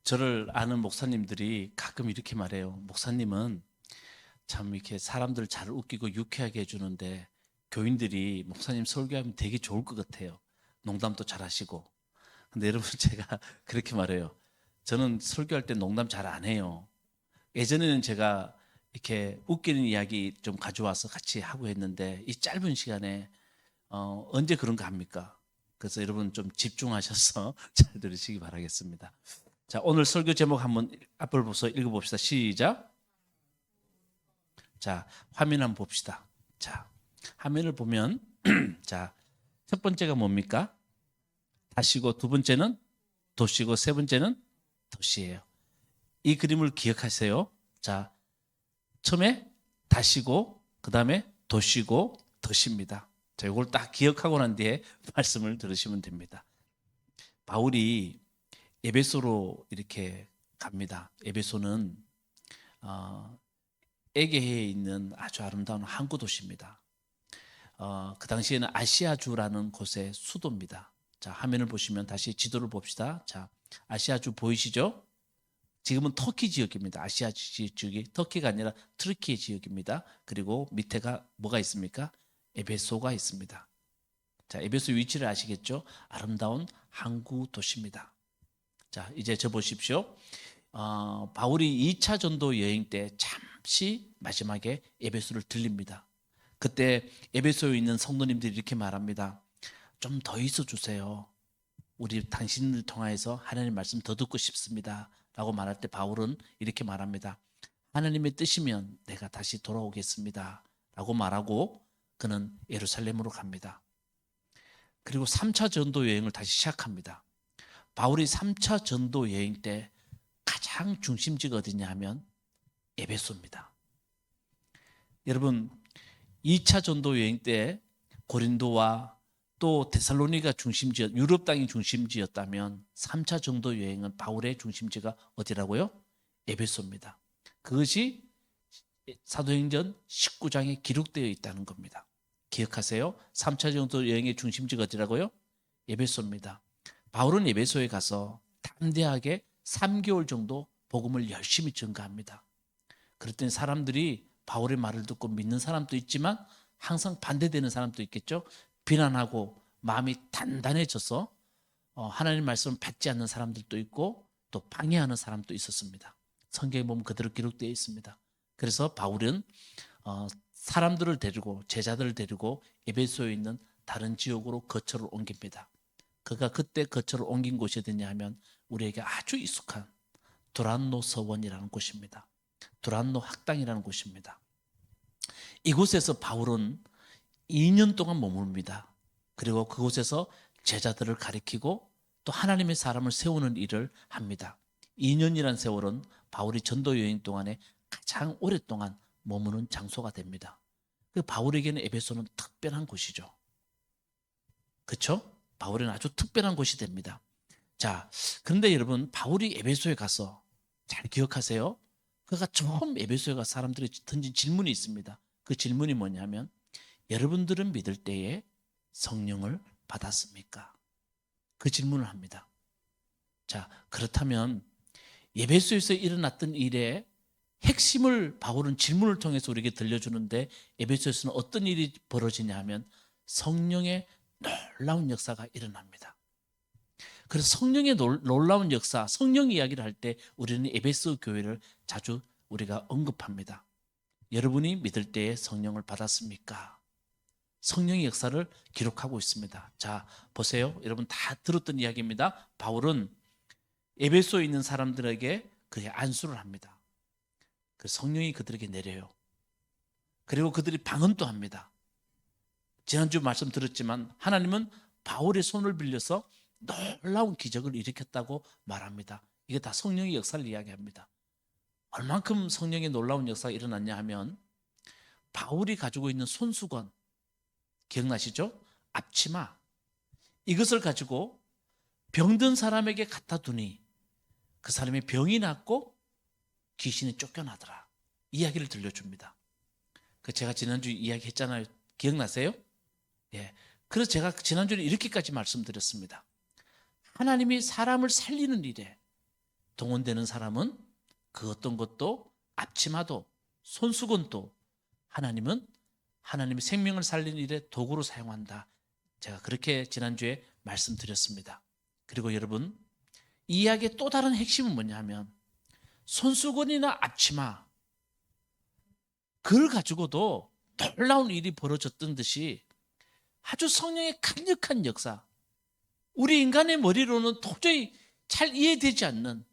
저를 아는 목사님들이 가끔 이렇게 말해요. 목사님은 참 이렇게 사람들 잘 웃기고 유쾌하게 해주는데 교인들이 목사님 설교하면 되게 좋을 것 같아요. 농담도 잘 하시고. 근데 여러분 제가 그렇게 말해요. 저는 설교할 때 농담 잘 안 해요. 예전에는 제가 이렇게 웃기는 이야기 좀 가져와서 같이 하고 했는데 이 짧은 시간에 언제 그런 거 합니까? 그래서 여러분 좀 집중하셔서 잘 들으시기 바라겠습니다. 자, 오늘 설교 제목 한번 앞을 보서 읽어봅시다. 시작. 자, 화면 한번 봅시다. 자, 화면을 보면 자, 첫 번째가 뭡니까? 다시고, 두 번째는 도시고, 세 번째는 도시예요. 이 그림을 기억하세요. 자, 처음에 다시고, 그 다음에 도시고, 도시입니다. 자, 이걸 딱 기억하고 난 뒤에 말씀을 들으시면 됩니다. 바울이 에베소로 이렇게 갑니다. 에베소는 에게해에 있는 아주 아름다운 항구 도시입니다. 그 당시에는 아시아주라는 곳의 수도입니다. 자, 화면을 보시면 다시 지도를 봅시다. 자, 아시아주 보이시죠? 지금은 터키 지역입니다. 아시아 지역이 터키가 아니라 트르키예 지역입니다. 그리고 밑에가 뭐가 있습니까? 에베소가 있습니다. 자, 에베소 위치를 아시겠죠? 아름다운 항구 도시입니다. 자, 이제 저 보십시오. 바울이 2차 전도 여행 때 잠시 마지막에 에베소를 들립니다. 그때 에베소에 있는 성도님들이 이렇게 말합니다. 좀 더 있어 주세요. 우리 당신을 통하여서 하나님 말씀 더 듣고 싶습니다. 라고 말할 때 바울은 이렇게 말합니다. 하나님의 뜻이면 내가 다시 돌아오겠습니다. 라고 말하고 그는 예루살렘으로 갑니다. 그리고 3차 전도 여행을 다시 시작합니다. 바울이 3차 전도 여행 때 가장 중심지가 어디냐 하면 에베소입니다. 여러분 2차 전도 여행 때 고린도와 또 데살로니가 중심지였, 유럽 땅이 중심지였다면 3차 전도 여행은 바울의 중심지가 어디라고요? 에베소입니다. 그것이 사도행전 19장에 기록되어 있다는 겁니다. 기억하세요? 3차 전도 여행의 중심지가 어디라고요? 에베소입니다. 바울은 에베소에 가서 담대하게 3개월 정도 복음을 열심히 전가합니다. 그랬더니 사람들이 바울의 말을 듣고 믿는 사람도 있지만 항상 반대되는 사람도 있겠죠. 비난하고 마음이 단단해져서 하나님 말씀을 받지 않는 사람들도 있고 또 방해하는 사람도 있었습니다. 성경에 보면 그대로 기록되어 있습니다. 그래서 바울은 사람들을 데리고 제자들을 데리고 에베소에 있는 다른 지역으로 거처를 옮깁니다. 그가 그때 거처를 옮긴 곳이 어디냐 하면 우리에게 아주 익숙한 두란노 서원이라는 곳입니다. 두란노 학당이라는 곳입니다. 이곳에서 바울은 2년 동안 머뭅니다. 그리고 그곳에서 제자들을 가리키고 또 하나님의 사람을 세우는 일을 합니다. 2년이라는 세월은 바울이 전도 여행 동안에 가장 오랫동안 머무는 장소가 됩니다. 그 바울에게는 에베소는 특별한 곳이죠. 그렇죠? 바울은 아주 특별한 곳이 됩니다. 자, 그런데 여러분 바울이 에베소에 가서 잘 기억하세요. 그가 처음 에베소에 가서 사람들이 던진 질문이 있습니다. 그 질문이 뭐냐면 여러분들은 믿을 때에 성령을 받았습니까? 그 질문을 합니다. 자, 그렇다면 에베소에서 일어났던 일의 핵심을 바울은 질문을 통해서 우리에게 들려주는데 에베소에서는 어떤 일이 벌어지냐 하면 성령의 놀라운 역사가 일어납니다. 그래서 성령의 놀라운 역사, 성령 이야기를 할 때 우리는 에베소 교회를 자주 우리가 언급합니다. 여러분이 믿을 때에 성령을 받았습니까? 성령의 역사를 기록하고 있습니다. 자, 보세요. 여러분 다 들었던 이야기입니다. 바울은 에베소에 있는 사람들에게 그의 안수를 합니다. 그 성령이 그들에게 내려요. 그리고 그들이 방언도 합니다. 지난주 말씀 들었지만 하나님은 바울의 손을 빌려서 놀라운 기적을 일으켰다고 말합니다. 이게 다 성령의 역사를 이야기합니다. 얼만큼 성령의 놀라운 역사가 일어났냐 하면 바울이 가지고 있는 손수건 기억나시죠? 앞치마 이것을 가지고 병든 사람에게 갖다 두니 그 사람의 병이 낫고 귀신이 쫓겨나더라. 이야기를 들려줍니다. 그 제가 지난주 이야기했잖아요. 기억나세요? 예. 그래서 제가 지난주에 이렇게까지 말씀드렸습니다. 하나님이 사람을 살리는 일에 동원되는 사람은 그 어떤 것도 앞치마도 손수건도 하나님은 하나님의 생명을 살리는 일에 도구로 사용한다. 제가 그렇게 지난주에 말씀드렸습니다. 그리고 여러분, 이 이야기의 또 다른 핵심은 뭐냐 하면 손수건이나 앞치마 그걸 가지고도 놀라운 일이 벌어졌던 듯이 아주 성령의 강력한 역사, 우리 인간의 머리로는 도저히 잘 이해되지 않는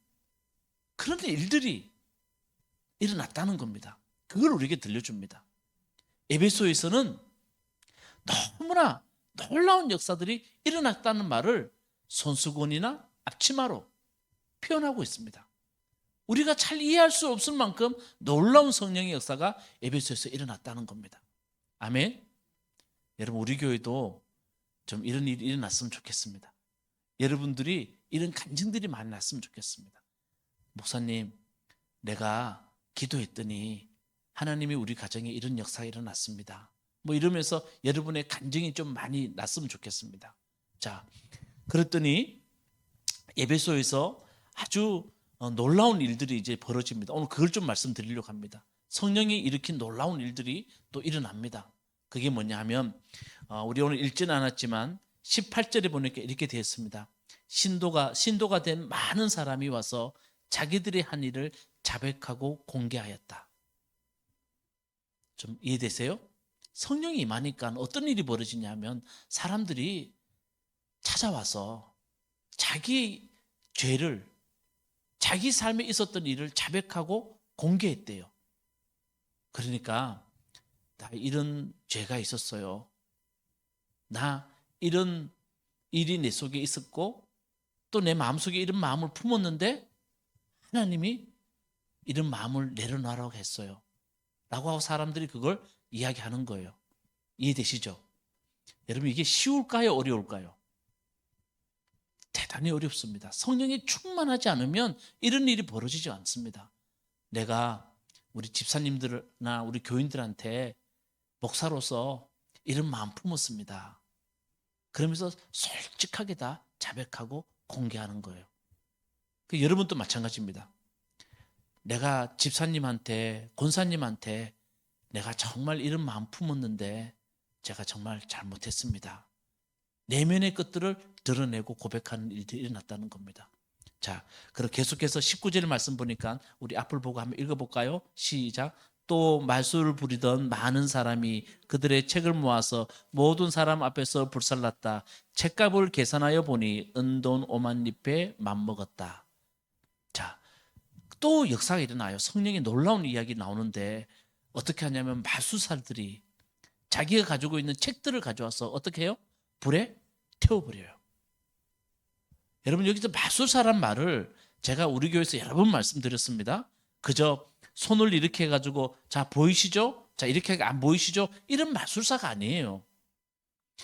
그런 일들이 일어났다는 겁니다. 그걸 우리에게 들려줍니다. 에베소에서는 너무나 놀라운 역사들이 일어났다는 말을 손수건이나 앞치마로 표현하고 있습니다. 우리가 잘 이해할 수 없을 만큼 놀라운 성령의 역사가 에베소에서 일어났다는 겁니다. 아멘. 여러분, 우리 교회도 좀 이런 일이 일어났으면 좋겠습니다. 여러분들이 이런 간증들이 많이 났으면 좋겠습니다. 목사님, 내가 기도했더니 하나님이 우리 가정에 이런 역사가 일어났습니다. 뭐 이러면서 여러분의 간증이 좀 많이 났으면 좋겠습니다. 자, 그랬더니 에베소에서 아주 놀라운 일들이 이제 벌어집니다. 오늘 그걸 좀 말씀드리려고 합니다. 성령이 일으킨 놀라운 일들이 또 일어납니다. 그게 뭐냐 하면 우리 오늘 읽지는 않았지만 18절에 보니까 이렇게 되어 있습니다. 신도가 된 많은 사람이 와서 자기들의 한 일을 자백하고 공개하였다. 좀 이해되세요? 성령이 임하니까 어떤 일이 벌어지냐면 사람들이 찾아와서 자기 죄를, 자기 삶에 있었던 일을 자백하고 공개했대요. 그러니까 나 이런 죄가 있었어요. 나 이런 일이 내 속에 있었고 또 내 마음속에 이런 마음을 품었는데 하나님이 이런 마음을 내려놔라고 했어요. 라고 하고 사람들이 그걸 이야기하는 거예요. 이해되시죠? 여러분, 이게 쉬울까요? 어려울까요? 대단히 어렵습니다. 성령이 충만하지 않으면 이런 일이 벌어지지 않습니다. 내가 우리 집사님들이나 우리 교인들한테 목사로서 이런 마음 품었습니다. 그러면서 솔직하게 다 자백하고 공개하는 거예요. 여러분도 마찬가지입니다. 내가 집사님한테, 권사님한테 내가 정말 이런 마음 품었는데 제가 정말 잘못했습니다. 내면의 것들을 드러내고 고백하는 일들이 일어났다는 겁니다. 자, 그럼 계속해서 19절 말씀 보니까 우리 앞을 보고 한번 읽어볼까요? 시작. 또 말술을 부리던 많은 사람이 그들의 책을 모아서 모든 사람 앞에서 불살랐다. 책값을 계산하여 보니 은돈 5만 립에 맘먹었다. 자, 또 역사가 일어나요. 성령의 놀라운 이야기 나오는데 어떻게 하냐면 마술사들이 자기가 가지고 있는 책들을 가져와서 어떻게 해요? 불에 태워버려요. 여러분, 여기서 마술사란 말을 제가 우리 교회에서 여러 번 말씀드렸습니다. 그저 손을 이렇게 해가지고 자 보이시죠? 자 이렇게 안 보이시죠? 이런 마술사가 아니에요.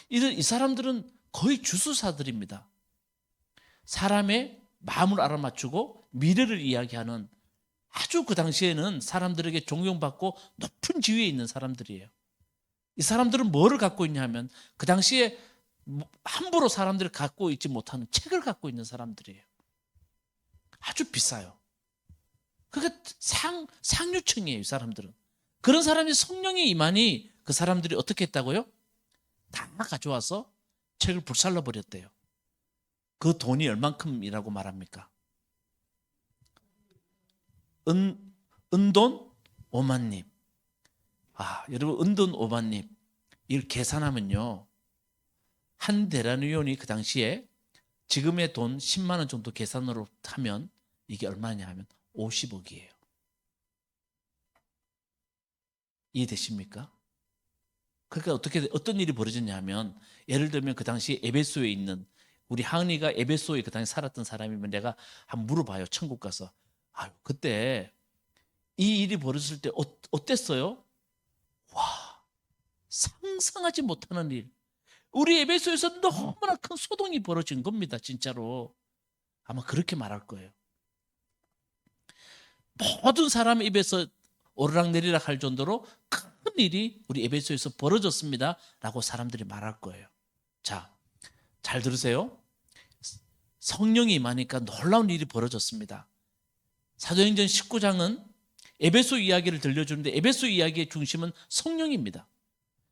이 사람들은 거의 주술사들입니다. 사람의 마음을 알아맞추고 미래를 이야기하는 아주 그 당시에는 사람들에게 존경받고 높은 지위에 있는 사람들이에요. 이 사람들은 뭐를 갖고 있냐면 그 당시에 함부로 사람들이 갖고 있지 못하는 책을 갖고 있는 사람들이에요. 아주 비싸요. 그러니까 상류층이에요, 이 사람들은. 그런 사람이 성령이 임하니 그 사람들이 어떻게 했다고요? 다 가져와서 책을 불살라 버렸대요. 그 돈이 얼만큼이라고 말합니까? 은돈 5만 립. 여러분, 은돈 5만 립. 이걸 계산하면요. 한 데나리온이 그 당시에 지금의 돈 10만 원 정도 계산으로 하면 이게 얼마냐 하면 50억이에요. 이해되십니까? 그러니까 어떤 일이 벌어졌냐 하면 예를 들면 그 당시 에베소에 있는 우리 하은이가 에베소에 그 당시 살았던 사람이면 내가 한번 물어봐요. 천국 가서. 그때 이 일이 벌어졌을 때 어땠어요? 와, 상상하지 못하는 일. 우리 에베소에서 너무나 큰 소동이 벌어진 겁니다. 진짜로. 아마 그렇게 말할 거예요. 모든 사람 입에서 오르락내리락 할 정도로 큰 일이 우리 에베소에서 벌어졌습니다. 라고 사람들이 말할 거예요. 자, 잘 들으세요. 성령이 임하니까 놀라운 일이 벌어졌습니다. 사도행전 19장은 에베소 이야기를 들려주는데 에베소 이야기의 중심은 성령입니다.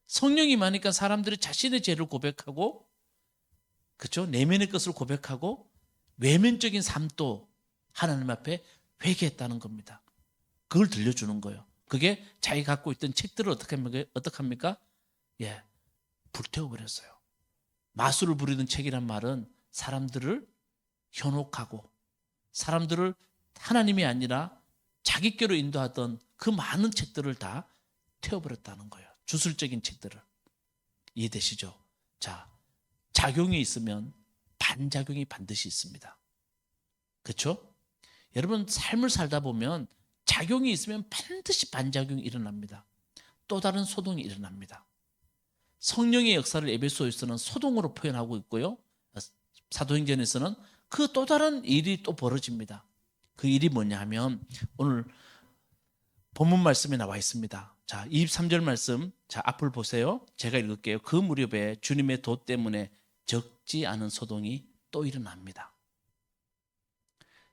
성령이 많으니까 사람들이 자신의 죄를 고백하고, 그렇죠? 내면의 것을 고백하고 외면적인 삶도 하나님 앞에 회개했다는 겁니다. 그걸 들려주는 거예요. 그게 자기가 갖고 있던 책들을 어떻게 합니까? 예, 불태워버렸어요. 마술을 부리는 책이란 말은 사람들을 현혹하고 사람들을 하나님이 아니라 자기께로 인도하던 그 많은 책들을 다 태워버렸다는 거예요. 주술적인 책들을. 이해되시죠? 자, 작용이 있으면 반작용이 반드시 있습니다. 그렇죠? 여러분 삶을 살다 보면 작용이 있으면 반드시 반작용이 일어납니다. 또 다른 소동이 일어납니다. 성령의 역사를 에베소에서는 소동으로 표현하고 있고요. 사도행전에서는 그 또 다른 일이 또 벌어집니다. 그 일이 뭐냐 하면 오늘 본문 말씀에 나와 있습니다. 자, 23절 말씀, 자, 앞을 보세요. 제가 읽을게요. 그 무렵에 주님의 도 때문에 적지 않은 소동이 또 일어납니다.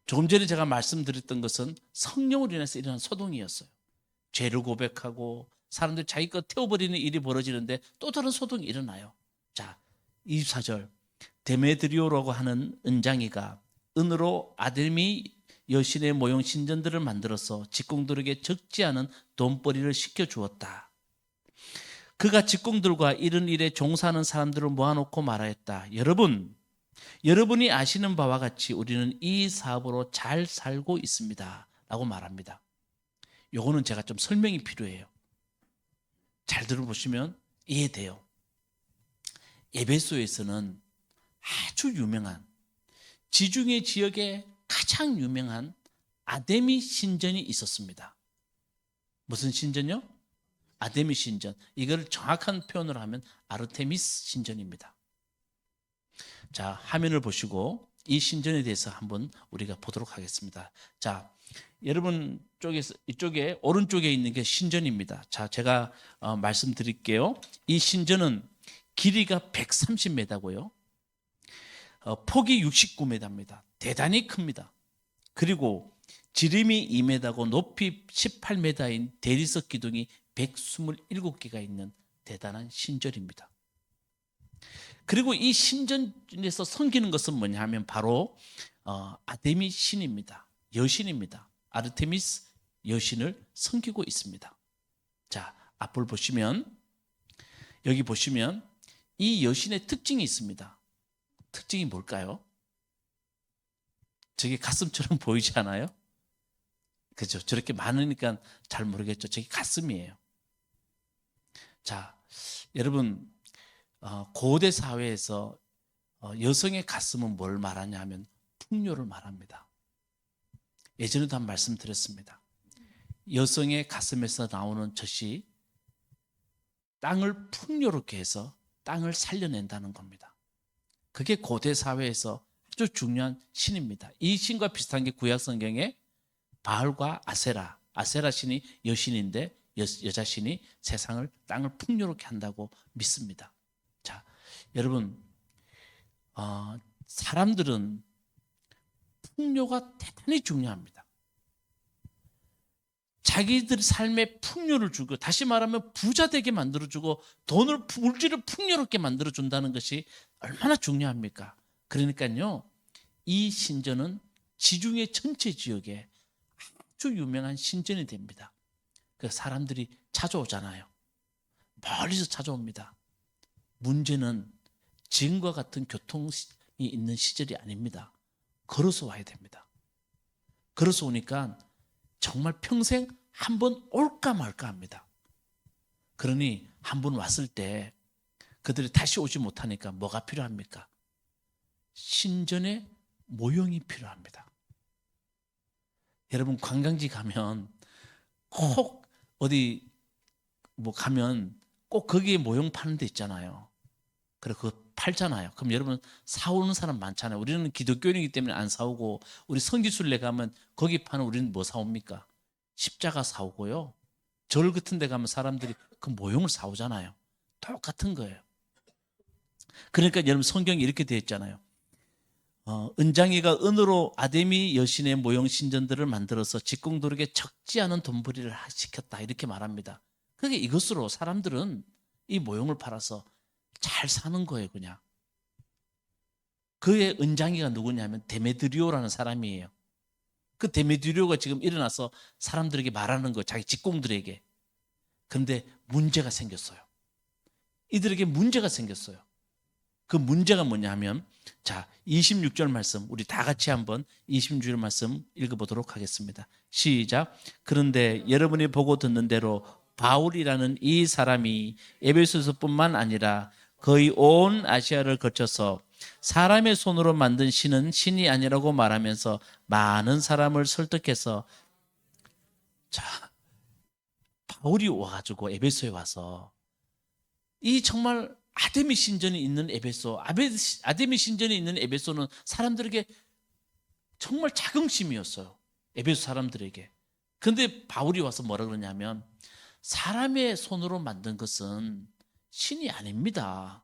조금 전에 제가 말씀드렸던 것은 성령으로 인해서 일어난 소동이었어요. 죄를 고백하고 사람들이 자기 것 태워버리는 일이 벌어지는데 또 다른 소동이 일어나요. 자, 24절. 데메드리오라고 하는 은장이가 은으로 아데미 여신의 모형 신전들을 만들어서 직공들에게 적지 않은 돈벌이를 시켜주었다. 그가 직공들과 이런 일에 종사하는 사람들을 모아놓고 말하였다. 여러분이 아시는 바와 같이 우리는 이 사업으로 잘 살고 있습니다. 라고 말합니다. 요거는 제가 좀 설명이 필요해요. 잘 들어보시면 이해돼요. 에베소에서는 아주 유명한, 지중해 지역에 가장 유명한 아데미 신전이 있었습니다. 무슨 신전이요? 아데미 신전. 이걸 정확한 표현으로 하면 아르테미스 신전입니다. 자, 화면을 보시고 이 신전에 대해서 한번 우리가 보도록 하겠습니다. 자, 여러분 이쪽에 오른쪽에 있는 게 신전입니다. 자, 제가 말씀드릴게요. 이 신전은 길이가 130m고요. 폭이 69m입니다. 대단히 큽니다. 그리고 지름이 2m고 높이 18m인 대리석 기둥이 127개가 있는 대단한 신전입니다. 그리고 이 신전에서 섬기는 것은 뭐냐 하면 바로 아데미 신입니다. 여신입니다. 아르테미스 여신을 섬기고 있습니다. 자, 앞을 보시면 여기 보시면 이 여신의 특징이 있습니다. 특징이 뭘까요? 저게 가슴처럼 보이지 않아요? 그죠? 저렇게 많으니까 잘 모르겠죠. 저게 가슴이에요. 자, 여러분 고대 사회에서 여성의 가슴은 뭘 말하냐 하면 풍요를 말합니다. 예전에도 한 말씀 드렸습니다. 여성의 가슴에서 나오는 젖이 땅을 풍요롭게 해서 땅을 살려낸다는 겁니다. 그게 고대 사회에서 아주 중요한 신입니다. 이 신과 비슷한 게 구약 성경에 바알과 아세라 신이 여신인데 여자 신이 세상을 땅을 풍요롭게 한다고 믿습니다. 자, 여러분 사람들은 풍요가 대단히 중요합니다. 자기들 삶에 풍요를 주고, 다시 말하면 부자 되게 만들어주고 물질을 풍요롭게 만들어준다는 것이 얼마나 중요합니까? 그러니까요, 이 신전은 지중해 전체 지역에 아주 유명한 신전이 됩니다. 그래서 사람들이 찾아오잖아요. 멀리서 찾아옵니다. 문제는 지금과 같은 교통이 있는 시절이 아닙니다. 걸어서 와야 됩니다. 걸어서 오니까 정말 평생 한 번 올까 말까 합니다. 그러니 한 번 왔을 때 그들이 다시 오지 못하니까 뭐가 필요합니까? 신전의 모형이 필요합니다. 여러분 관광지 가면 꼭 어디 가면 꼭 거기에 모형 파는 데 있잖아요. 그래 그거 팔잖아요. 그럼 여러분 사오는 사람 많잖아요. 우리는 기독교인이기 때문에 안 사오고, 우리 성지순례 가면 거기 파는 우리는 뭐 사옵니까? 십자가 사오고요. 절 같은 데 가면 사람들이 그 모형을 사오잖아요. 똑같은 거예요. 그러니까 여러분 성경이 이렇게 되어 있잖아요. 은장이가 은으로 아데미 여신의 모형 신전들을 만들어서 직공들에게 적지 않은 돈벌이를 시켰다 이렇게 말합니다. 그게 이것으로 사람들은 이 모형을 팔아서 잘 사는 거예요. 그냥 그의 은장이가 누구냐면 데메드리오라는 사람이에요. 그 데메드리오가 지금 일어나서 사람들에게 말하는 거, 자기 직공들에게. 그런데 문제가 생겼어요. 이들에게 문제가 생겼어요. 그 문제가 뭐냐 하면, 자, 26절 말씀, 우리 다 같이 한번 26절 말씀 읽어보도록 하겠습니다. 시작. 그런데 여러분이 보고 듣는 대로 바울이라는 이 사람이 에베소서뿐만 아니라 거의 온 아시아를 거쳐서 사람의 손으로 만든 신은 신이 아니라고 말하면서 많은 사람을 설득해서, 자, 바울이 와가지고 에베소에 와서 이 정말 아데미 신전이 있는 에베소, 아데미 신전이 있는 에베소는 사람들에게 정말 자긍심이었어요. 에베소 사람들에게. 그런데 바울이 와서 뭐라 그러냐면, 사람의 손으로 만든 것은 신이 아닙니다.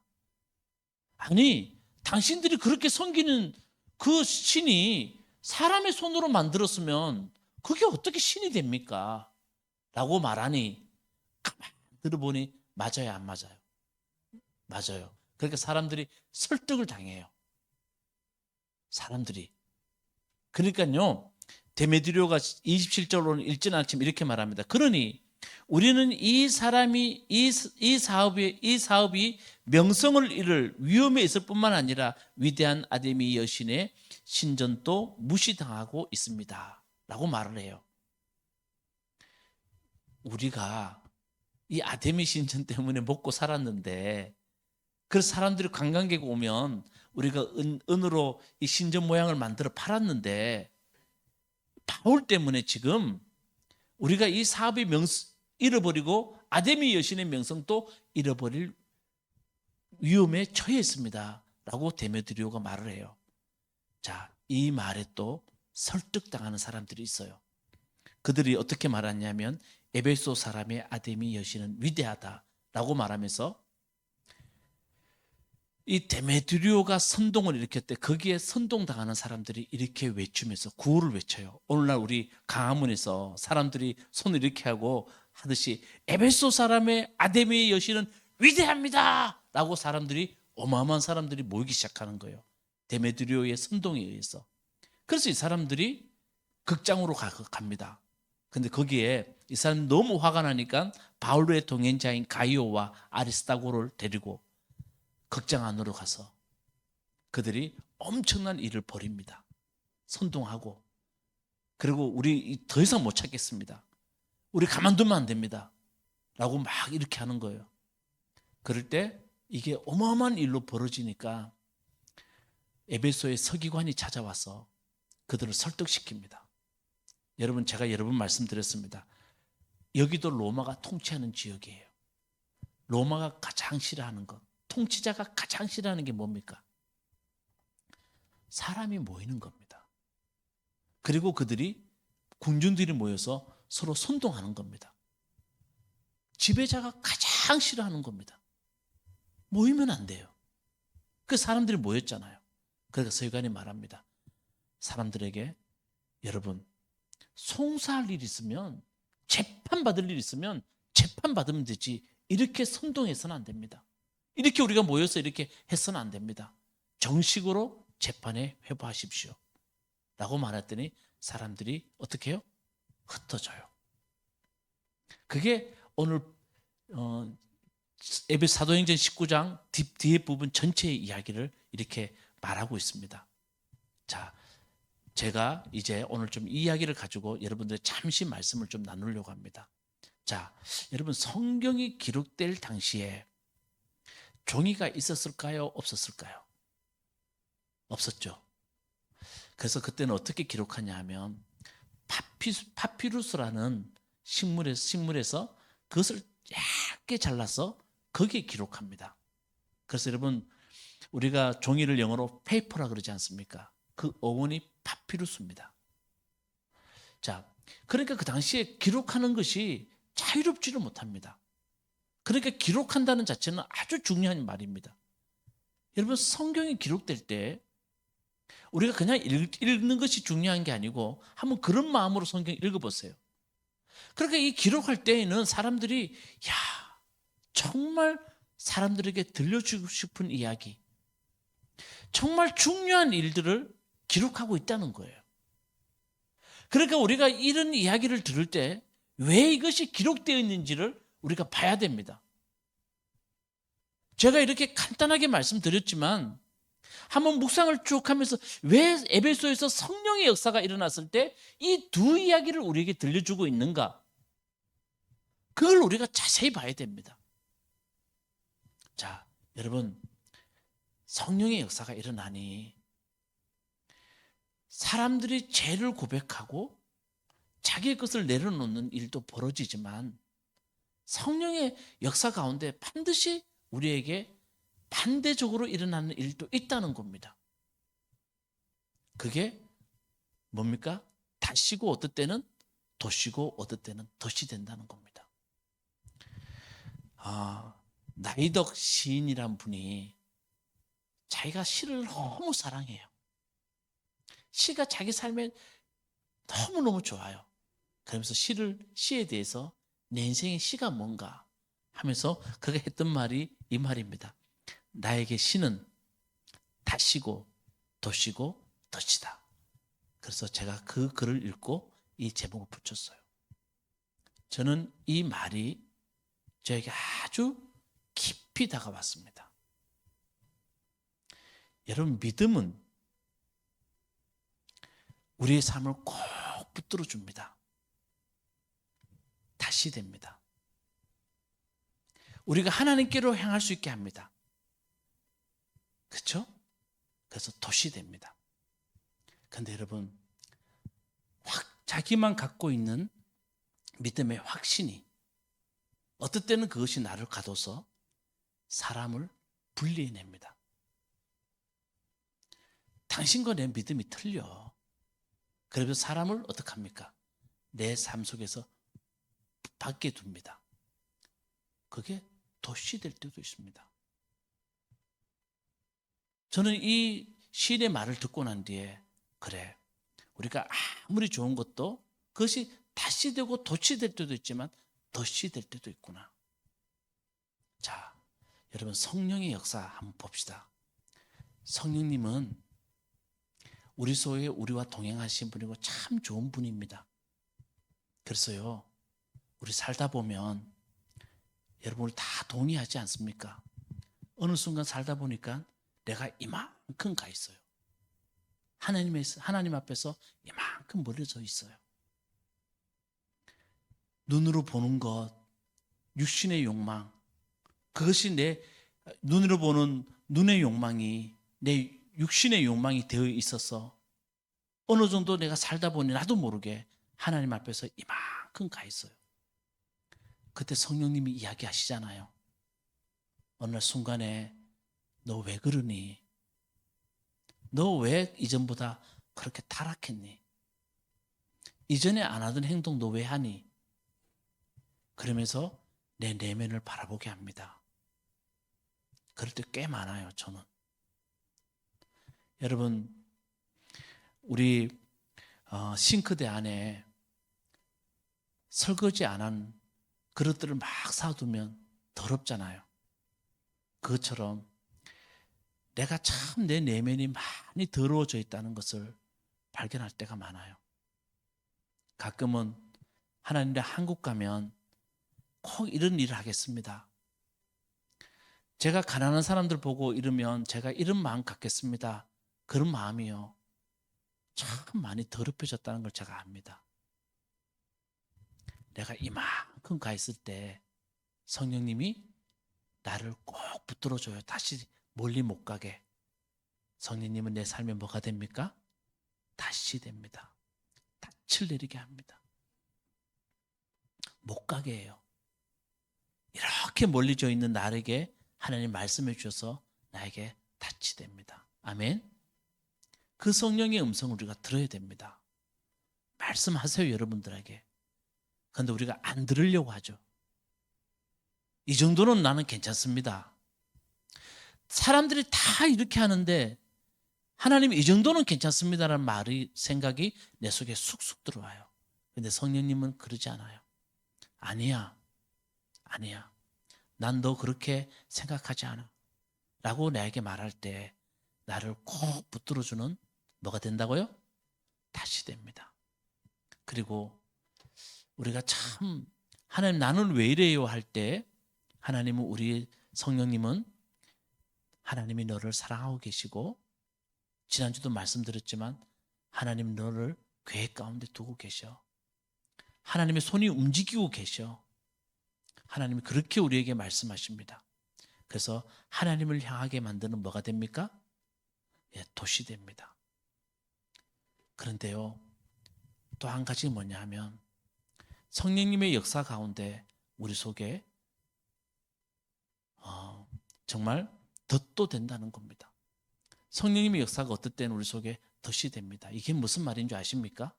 아니, 당신들이 그렇게 섬기는 그 신이 사람의 손으로 만들었으면 그게 어떻게 신이 됩니까? 라고 말하니 가만히 들어보니 맞아요, 안 맞아요? 맞아요. 그러니까 사람들이 설득을 당해요. 사람들이. 그러니까요, 데메드리오가 27절로는 읽지는 않지만 이렇게 말합니다. 그러니 우리는 이 사업이 명성을 잃을 위험에 있을 뿐만 아니라 위대한 아데미 여신의 신전도 무시당하고 있습니다. 라고 말을 해요. 우리가 이 아데미 신전 때문에 먹고 살았는데, 그래서 사람들이 관광객 오면 우리가 은으로 이 신전 모양을 만들어 팔았는데, 바울 때문에 지금 우리가 이 사업의 잃어버리고 아데미 여신의 명성도 잃어버릴 위험에 처해 있습니다. 라고 데메드리오가 말을 해요. 자, 이 말에 또 설득당하는 사람들이 있어요. 그들이 어떻게 말하냐면, 에베소 사람의 아데미 여신은 위대하다라고 말하면서 이 데메드리오가 선동을 일으켰을 때 거기에 선동당하는 사람들이 이렇게 외치면서 구호를 외쳐요. 오늘날 우리 강화문에서 사람들이 손을 이렇게 하고 하듯이 에베소 사람의 아데미 여신은 위대합니다 라고 사람들이, 어마어마한 사람들이 모이기 시작하는 거예요. 데메드리오의 선동에 의해서. 그래서 이 사람들이 극장으로 갑니다. 근데 거기에 이 사람이 너무 화가 나니까 바울의 동행자인 가이오와 아리스타고를 데리고 극장 안으로 가서 그들이 엄청난 일을 벌입니다. 선동하고. 그리고 우리 더 이상 못 찾겠습니다. 우리 가만두면 안 됩니다. 라고 막 이렇게 하는 거예요. 그럴 때 이게 어마어마한 일로 벌어지니까 에베소의 서기관이 찾아와서 그들을 설득시킵니다. 여러분, 제가 여러 번 말씀드렸습니다. 여기도 로마가 통치하는 지역이에요. 로마가 가장 싫어하는 것, 통치자가 가장 싫어하는 게 뭡니까? 사람이 모이는 겁니다. 그리고 그들이, 군중들이 모여서 서로 선동하는 겁니다. 지배자가 가장 싫어하는 겁니다. 모이면 안 돼요. 그 사람들이 모였잖아요. 그러니까 서기관이 말합니다. 사람들에게, 여러분, 송사할 일 있으면, 재판받을 일 있으면 재판받으면 되지, 이렇게 선동해서는 안 됩니다. 이렇게 우리가 모여서 이렇게 해서는 안 됩니다. 정식으로 재판에 회부하십시오 라고 말했더니 사람들이 어떻게 해요? 흩어져요. 그게 오늘 에베소 사도행전 19장 뒤에 부분 전체의 이야기를 이렇게 말하고 있습니다. 자, 제가 이제 오늘 좀 이 이야기를 가지고 여러분들 잠시 말씀을 좀 나누려고 합니다. 자, 여러분, 성경이 기록될 당시에 종이가 있었을까요? 없었을까요? 없었죠. 그래서 그때는 어떻게 기록하냐 하면 파피루스라는 식물에서 그것을 얇게 잘라서 거기에 기록합니다. 그래서 여러분, 우리가 종이를 영어로 페이퍼라 그러지 않습니까? 그 어원이 파피루스입니다. 자, 그러니까 그 당시에 기록하는 것이 자유롭지를 못합니다. 그러니까 기록한다는 자체는 아주 중요한 말입니다. 여러분, 성경이 기록될 때 우리가 그냥 읽는 것이 중요한 게 아니고 한번 그런 마음으로 성경 읽어보세요. 그러니까 이 기록할 때에는 사람들이 정말 사람들에게 들려주고 싶은 이야기, 정말 중요한 일들을 기록하고 있다는 거예요. 그러니까 우리가 이런 이야기를 들을 때 왜 이것이 기록되어 있는지를 우리가 봐야 됩니다. 제가 이렇게 간단하게 말씀드렸지만 한번 묵상을 쭉 하면서 왜 에베소에서 성령의 역사가 일어났을 때 이 두 이야기를 우리에게 들려주고 있는가? 그걸 우리가 자세히 봐야 됩니다. 자, 여러분, 성령의 역사가 일어나니 사람들이 죄를 고백하고 자기의 것을 내려놓는 일도 벌어지지만 성령의 역사 가운데 반드시 우리에게 반대적으로 일어나는 일도 있다는 겁니다. 그게 뭡니까? 다시고 어떨 때는 도시고 어떨 때는 덫이 된다는 겁니다. 나이덕 시인이란 분이 자기가 시를 너무 사랑해요. 시가 자기 삶에 너무너무 좋아요. 그러면서 시에 대해서 내 인생의 시가 뭔가 하면서 그가 했던 말이 이 말입니다. 나에게 시는 다시고 도시고 덫이다. 그래서 제가 그 글을 읽고 이 제목을 붙였어요. 저는 이 말이 저에게 아주 깊이 다가왔습니다. 여러분, 믿음은 우리의 삶을 꼭 붙들어 줍니다. 다시 됩니다. 우리가 하나님께로 향할 수 있게 합니다. 그렇죠? 그래서 덫이 됩니다. 그런데 여러분, 자기만 갖고 있는 믿음의 확신이 어떨 때는 그것이 나를 가둬서 사람을 분리해냅니다. 당신과 내 믿음이 틀려. 그래서 사람을 어떻게 합니까? 내 삶 속에서 밖에 둡니다. 그게 덫이 될 때도 있습니다. 저는 이 시인의 말을 듣고 난 뒤에 그래, 우리가 아무리 좋은 것도 그것이 다시 되고 덫이 될 때도 있지만 덫이 될 때도 있구나. 자, 여러분, 성령의 역사 한번 봅시다. 성령님은 우리 속에 우리와 동행하신 분이고 참 좋은 분입니다. 그래서요, 우리 살다 보면 여러분을 다 동의하지 않습니까? 어느 순간 살다 보니까 내가 이만큼 가 있어요. 하나님 앞에서 이만큼 멀어져 있어요. 눈으로 보는 것, 육신의 욕망, 그것이 내 눈으로 보는 눈의 욕망이 내 육신의 욕망이 되어 있어서 어느 정도 내가 살다 보니 나도 모르게 하나님 앞에서 이만큼 가 있어요. 그때 성령님이 이야기하시잖아요. 어느 날 순간에 너 왜 그러니? 너 왜 이전보다 그렇게 타락했니? 이전에 안 하던 행동 너 왜 하니? 그러면서 내 내면을 바라보게 합니다. 그럴 때 꽤 많아요, 저는. 여러분, 우리 싱크대 안에 설거지 안 한 그릇들을 막 쌓아두면 더럽잖아요. 그것처럼 내가 참 내 내면이 많이 더러워져 있다는 것을 발견할 때가 많아요. 가끔은 하나님의 한국 가면 꼭 이런 일을 하겠습니다. 제가 가난한 사람들 보고 이러면 제가 이런 마음 갖겠습니다. 그런 마음이요. 참 많이 더럽혀졌다는 걸 제가 압니다. 내가 이만큼 가 있을 때 성령님이 나를 꼭 붙들어줘요. 다시 멀리 못 가게. 성령님은 내 삶에 뭐가 됩니까? 다시 됩니다. 닻을 내리게 합니다. 못 가게 해요. 이렇게 멀리져 있는 나에게 하나님 말씀해 주셔서 나에게 닻이 됩니다. 아멘. 그 성령의 음성을 우리가 들어야 됩니다. 말씀하세요, 여러분들에게. 그런데 우리가 안 들으려고 하죠. 이 정도는 나는 괜찮습니다. 사람들이 다 이렇게 하는데 하나님 이 정도는 괜찮습니다라는 말이 생각이 내 속에 쑥쑥 들어와요. 근데 성령님은 그러지 않아요. 아니야. 아니야. 난 너 그렇게 생각하지 않아. 라고 나에게 말할 때 나를 꼭 붙들어주는 뭐가 된다고요? 다시 됩니다. 그리고 우리가 참 하나님 나는 왜 이래요 할 때 하나님은 우리 성령님은 하나님이 너를 사랑하고 계시고 지난주도 말씀드렸지만 하나님 너를 계획 가운데 두고 계셔. 하나님의 손이 움직이고 계셔. 하나님이 그렇게 우리에게 말씀하십니다. 그래서 하나님을 향하게 만드는 뭐가 됩니까? 예, 도시 됩니다. 그런데요, 또 한 가지 뭐냐 하면 성령님의 역사 가운데 우리 속에 정말 덫도 된다는 겁니다. 성령님의 역사가 어떨 때는 우리 속에 덫이 됩니다. 이게 무슨 말인 줄 아십니까?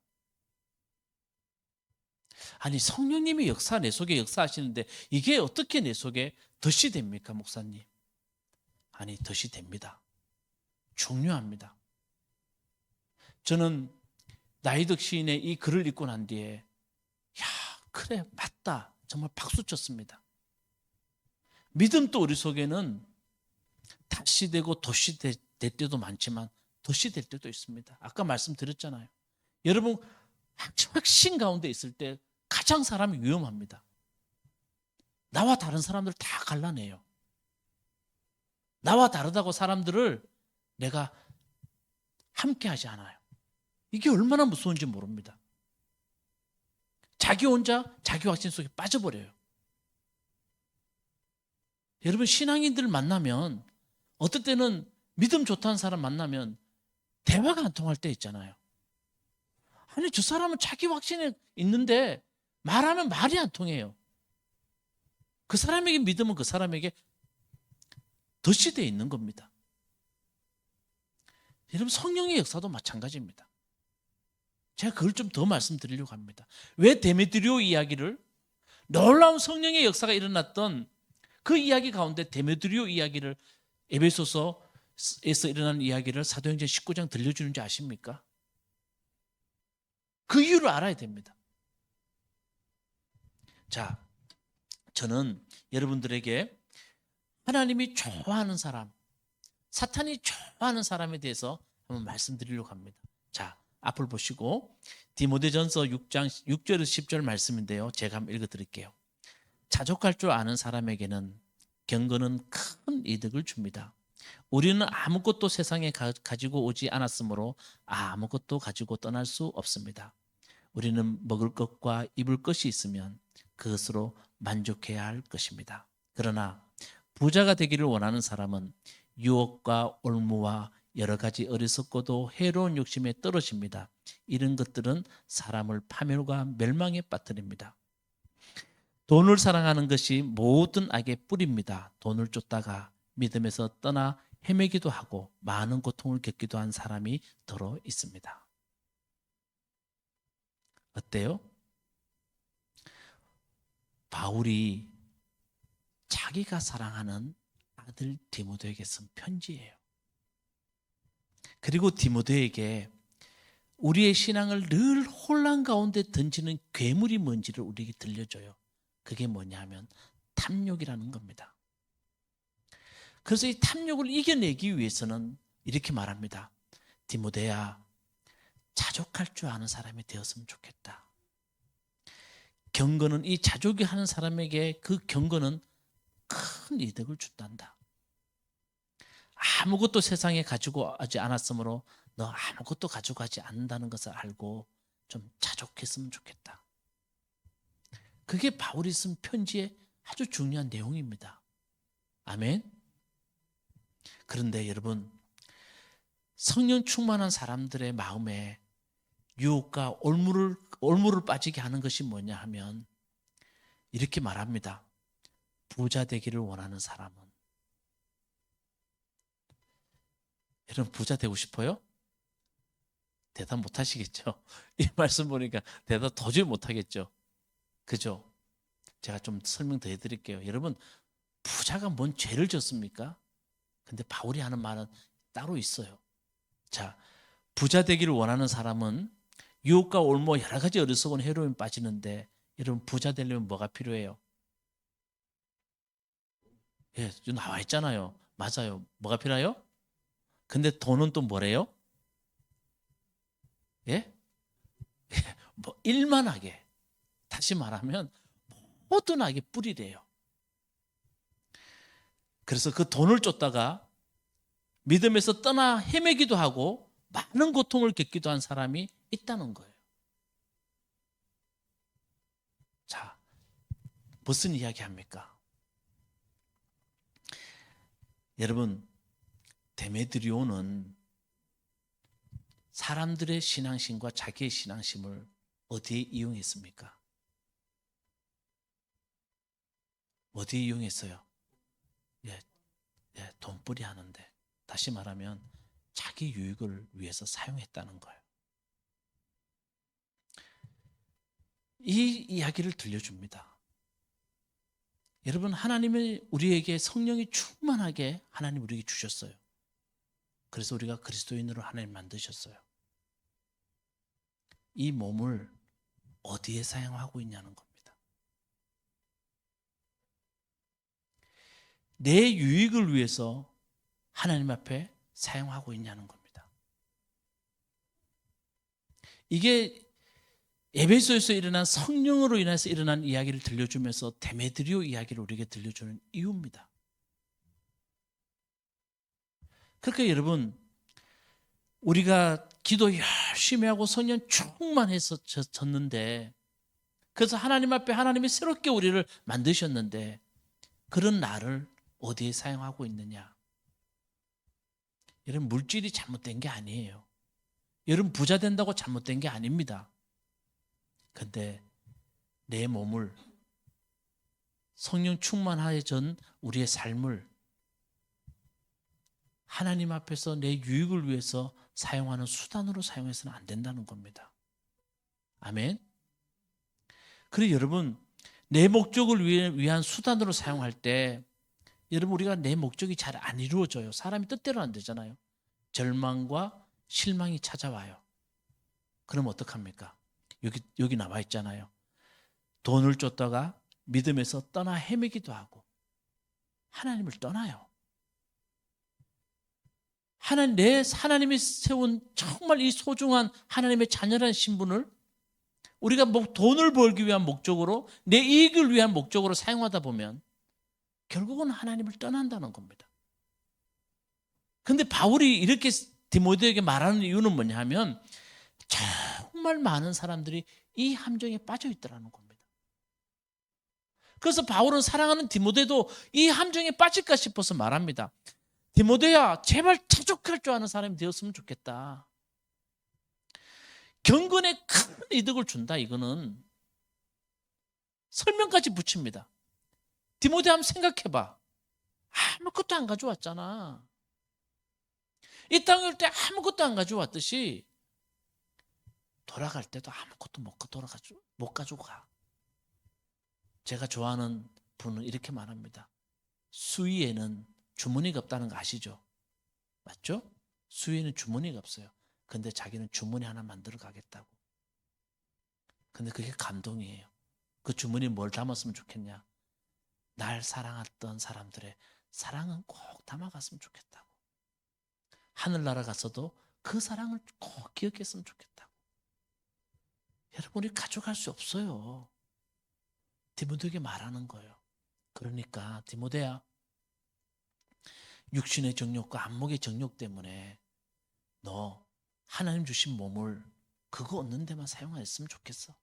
아니 성령님의 역사 내 속에 역사하시는데 이게 어떻게 내 속에 덫이 됩니까 목사님? 아니 덫이 됩니다. 중요합니다. 저는 나이득 시인의 이 글을 읽고 난 뒤에 야 그래 맞다 정말 박수 쳤습니다. 믿음도 우리 속에는 탓이 되고 덫이 될 때도 많지만 덫이 될 때도 있습니다. 아까 말씀드렸잖아요. 여러분 확신 가운데 있을 때 가장 사람이 위험합니다. 나와 다른 사람들 다 갈라내요. 나와 다르다고 사람들을 내가 함께하지 않아요. 이게 얼마나 무서운지 모릅니다. 자기 혼자 자기 확신 속에 빠져버려요. 여러분 신앙인들 만나면 어떨 때는 믿음 좋다는 사람 만나면 대화가 안 통할 때 있잖아요. 아니 저 사람은 자기 확신에 있는데 말하면 말이 안 통해요. 그 사람에게 믿음은 그 사람에게 덫이 되어 있는 겁니다. 여러분 성령의 역사도 마찬가지입니다. 제가 그걸 좀 더 말씀드리려고 합니다. 왜 데메드리오 이야기를 놀라운 성령의 역사가 일어났던 그 이야기 가운데 데메드리오 이야기를 에베소서에서 일어난 이야기를 사도행전 19장 들려주는지 아십니까? 그 이유를 알아야 됩니다. 자, 저는 여러분들에게 하나님이 좋아하는 사람, 사탄이 좋아하는 사람에 대해서 한번 말씀드리려고 합니다. 자, 앞을 보시고 디모데전서 6장 6절에서 10절 말씀인데요. 제가 한번 읽어드릴게요. 자족할 줄 아는 사람에게는 경건은 큰 이득을 줍니다. 우리는 아무것도 세상에 가지고 오지 않았으므로 아무것도 가지고 떠날 수 없습니다. 우리는 먹을 것과 입을 것이 있으면 그것으로 만족해야 할 것입니다. 그러나 부자가 되기를 원하는 사람은 유혹과 올무와 여러 가지 어리석고도 해로운 욕심에 떨어집니다. 이런 것들은 사람을 파멸과 멸망에 빠뜨립니다. 돈을 사랑하는 것이 모든 악의 뿌리입니다. 돈을 쫓다가 믿음에서 떠나 헤매기도 하고 많은 고통을 겪기도 한 사람이 더러 있습니다. 어때요? 바울이 자기가 사랑하는 아들 디모데에게 쓴 편지예요. 그리고 디모데에게 우리의 신앙을 늘 혼란 가운데 던지는 괴물이 뭔지를 우리에게 들려줘요. 그게 뭐냐 하면 탐욕이라는 겁니다. 그래서 이 탐욕을 이겨내기 위해서는 이렇게 말합니다. 디모데야, 자족할 줄 아는 사람이 되었으면 좋겠다. 경건은 이 자족이 하는 사람에게 그 경건은 큰 이득을 준단다. 아무것도 세상에 가지고 하지 않았으므로 너 아무것도 가지고 가지 않는다는 것을 알고 좀 자족했으면 좋겠다. 그게 바울이 쓴 편지의 아주 중요한 내용입니다. 아멘. 그런데 여러분 성령 충만한 사람들의 마음에 유혹과 올무를 빠지게 하는 것이 뭐냐 하면 이렇게 말합니다. 부자 되기를 원하는 사람은 여러분 부자 되고 싶어요? 대답 못 하시겠죠? 이 말씀 보니까 대답 도저히 못 하겠죠? 그죠? 제가 좀 설명 더 해드릴게요. 여러분 부자가 뭔 죄를 졌습니까? 근데 바울이 하는 말은 따로 있어요. 자, 부자 되기를 원하는 사람은 유혹과 올모 여러 가지 어리석은 해로움에 빠지는데 여러분 부자 되려면 뭐가 필요해요? 예, 좀 나와 있잖아요. 맞아요. 뭐가 필요해요? 근데 돈은 또 뭐래요? 예? 뭐 일만하게. 다시 말하면 모든하게 뿌리래요. 그래서 그 돈을 쫓다가 믿음에서 떠나 헤매기도 하고 많은 고통을 겪기도 한 사람이 있다는 거예요. 자, 무슨 이야기 합니까? 여러분, 데메드리오는 사람들의 신앙심과 자기의 신앙심을 어디에 이용했습니까? 어디에 이용했어요? 예, 예, 돈벌이 하는데. 다시 말하면 자기 유익을 위해서 사용했다는 거예요. 이 이야기를 들려줍니다. 여러분, 하나님이 우리에게 성령이 충만하게 하나님 우리에게 주셨어요. 그래서 우리가 그리스도인으로 하나님 만드셨어요. 이 몸을 어디에 사용하고 있냐는 겁니다. 내 유익을 위해서 하나님 앞에 사용하고 있냐는 겁니다. 이게 에베소에서 일어난 성령으로 인해서 일어난 이야기를 들려주면서 데메드리오 이야기를 우리에게 들려주는 이유입니다. 그러니까 여러분, 우리가 기도 열심히 하고 성령 충만했었는데, 그래서 하나님 앞에 하나님이 새롭게 우리를 만드셨는데 그런 나를 어디에 사용하고 있느냐? 여러분, 물질이 잘못된 게 아니에요. 여러분, 부자 된다고 잘못된 게 아닙니다. 근데 내 몸을 성령 충만하여진 우리의 삶을 하나님 앞에서 내 유익을 위해서 사용하는 수단으로 사용해서는 안 된다는 겁니다. 아멘. 그리고 여러분, 내 목적을 위한 수단으로 사용할 때 여러분, 우리가 내 목적이 잘 안 이루어져요. 사람이 뜻대로 안 되잖아요. 절망과 실망이 찾아와요. 그럼 어떡합니까? 여기 나와 있잖아요. 돈을 쫓다가 믿음에서 떠나 헤매기도 하고 하나님을 떠나요. 하나님이 세운 정말 이 소중한 하나님의 자녀라는 신분을 우리가 돈을 벌기 위한 목적으로, 내 이익을 위한 목적으로 사용하다 보면 결국은 하나님을 떠난다는 겁니다. 근데 바울이 이렇게 디모데에게 말하는 이유는 뭐냐 하면 정말 많은 사람들이 이 함정에 빠져 있더라는 겁니다. 그래서 바울은 사랑하는 디모데도 이 함정에 빠질까 싶어서 말합니다. 디모데야, 제발 자족할 줄 아는 사람이 되었으면 좋겠다. 경건에 큰 이득을 준다. 이거는 설명까지 붙입니다. 디모데 한번 생각해봐. 아무것도 안 가져왔잖아. 이 땅에 올 때 아무것도 안 가져왔듯이 돌아갈 때도 아무것도 못 가지고 가. 제가 좋아하는 분은 이렇게 말합니다. 수위에는 주머니가 없다는 거 아시죠? 맞죠? 수위에는 주머니가 없어요. 근데 자기는 주머니 하나 만들어 가겠다고. 근데 그게 감동이에요. 그 주머니에 뭘 담았으면 좋겠냐? 날 사랑했던 사람들의 사랑은 꼭 담아갔으면 좋겠다고. 하늘나라 가서도 그 사랑을 꼭 기억했으면 좋겠다고. 여러분, 우리 가져갈 수 없어요. 디모데에게 말하는 거예요. 그러니까 디모데야, 육신의 정욕과 안목의 정욕 때문에 너 하나님 주신 몸을 그거 얻는 데만 사용했으면 좋겠어.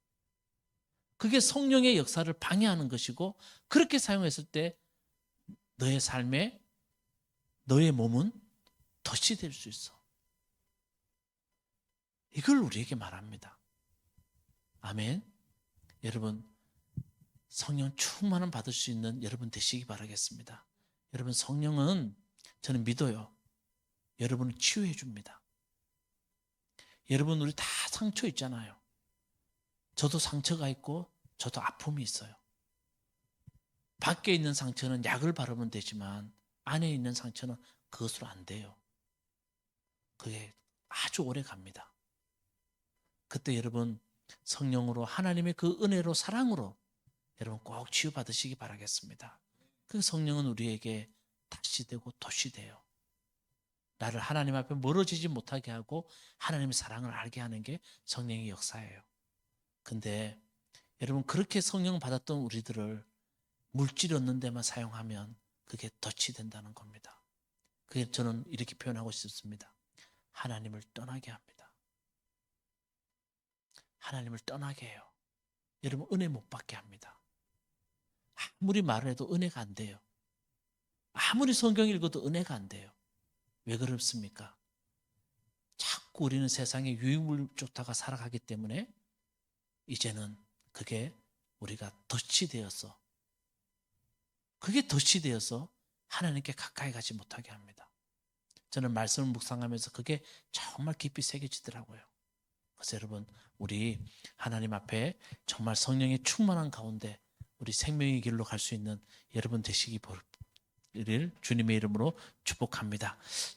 그게 성령의 역사를 방해하는 것이고, 그렇게 사용했을 때 너의 삶에 너의 몸은 덫이 될 수 있어. 이걸 우리에게 말합니다. 아멘. 여러분, 성령 충만을 받을 수 있는 여러분 되시기 바라겠습니다. 여러분, 성령은 저는 믿어요. 여러분을 치유해 줍니다. 여러분, 우리 다 상처 있잖아요. 저도 상처가 있고 저도 아픔이 있어요. 밖에 있는 상처는 약을 바르면 되지만 안에 있는 상처는 그것으로 안 돼요. 그게 아주 오래 갑니다. 그때 여러분 성령으로 하나님의 그 은혜로 사랑으로 여러분 꼭 치유받으시기 바라겠습니다. 그 성령은 우리에게 다시 되고 돛이 돼요. 나를 하나님 앞에 멀어지지 못하게 하고 하나님의 사랑을 알게 하는 게 성령의 역사예요. 근데 여러분 그렇게 성령 받았던 우리들을 물질 얻는 데만 사용하면 그게 덫이 된다는 겁니다. 그게 저는 이렇게 표현하고 싶습니다. 하나님을 떠나게 합니다. 하나님을 떠나게 해요. 여러분 은혜 못 받게 합니다. 아무리 말을 해도 은혜가 안 돼요. 아무리 성경 읽어도 은혜가 안 돼요. 왜 그렇습니까? 자꾸 우리는 세상에 유익물 쫓다가 살아가기 때문에 이제는 그게 우리가 덫이 되어서 그게 덫이 되어서 하나님께 가까이 가지 못하게 합니다. 저는 말씀을 묵상하면서 그게 정말 깊이 새겨지더라고요. 그래서 여러분 우리 하나님 앞에 정말 성령의 충만한 가운데 우리 생명의 길로 갈 수 있는 여러분 되시기 바랍니다. 주님의 이름으로 축복합니다.